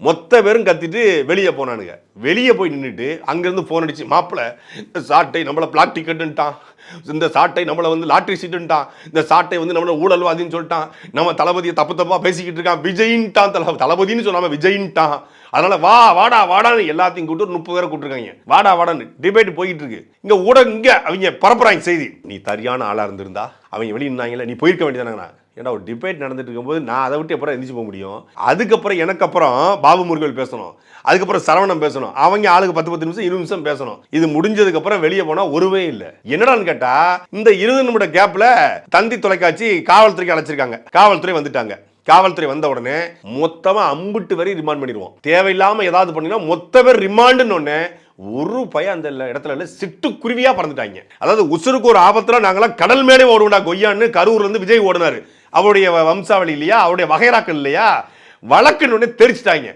மொத்த பேரும் கத்திட்டு வெளியே போனானுங்க. வெளியே போய் நின்றுட்டு அங்கேருந்து ஃபோன் அடிச்சு, மாப்பிள்ளை இந்த சாட்டை நம்மளை பிளாக் டிக்கெட்டுன்ட்டான், இந்த சாட்டை நம்மளை வந்து லாட்ரி சீட்டுன்ட்டான், இந்த சாட்டை வந்து நம்மளை ஊழல்வாதின்னு சொல்லிட்டான், நம்ம தளபதியை தப்பு தப்பாக பேசிக்கிட்டு இருக்கான், விஜயின்ட்டான், தளபதினு சொல்லாமல் விஜயின்ட்டான், அதனால வாடான்னு எல்லாத்தையும் கூட்டு 30 பேரை கூப்பிட்டுருக்காங்க. வாடான்னு டிபேட் போயிட்டு இருக்கு. இங்க இங்க அவங்க பரப்புறாங்க செய்தி. நீ சரியான ஆளா இருந்திருந்தா அவங்க வெளியினாங்கல்ல, நீ போயிருக்க வேண்டியதானங்கண்ணா. ஏன்னா ஒரு டிபேட் நடந்துட்டு இருக்கும்போது நான் அதை விட்டு அப்புறம் எந்திரிச்சு போக முடியும். அதுக்கப்புறம் எனக்கு அப்புறம் பாபு முருகல் பேசணும், அதுக்கப்புறம் சரவணன் பேசணும், அவங்க ஆளுக்கு 10 நிமிஷம் 20 நிமிஷம் பேசணும். இது முடிஞ்சதுக்கு அப்புறம் வெளியே போனா ஒருவே இல்லை. என்னடான்னு கேட்டா, இந்த 20 நிமிட கேப்ல தந்தி தொலைக்காட்சி காவல்துறைக்கு அழைச்சிருக்காங்க. காவல்துறை வந்துட்டாங்க. காவல்துறை வந்த உடனே மொத்தமா அம்பிட்டு வரை ரிமாண்ட் பண்ணிடுவோம். தேவையில்லாம ஏதாவது பண்ணினா மொத்த பேர் ரிமாண்டுன்னு ஒண்ணு ஒரு பையன் அந்த இடத்துல சிட்டுக்குருவியா பறந்துட்டாங்க. அதாவது உசுருக்கு ஒரு ஆபத்துல நாங்களாம் கடல் மேலே ஓடுவோம்டா கொய்யான்னு கரூர்ல இருந்து விஜய் ஓடினாரு. அவருடைய வம்சாவளி இல்லையா, அவருடைய வகைராக்கள் இல்லையா, வழக்குன்னு தெரிச்சிட்டாங்க.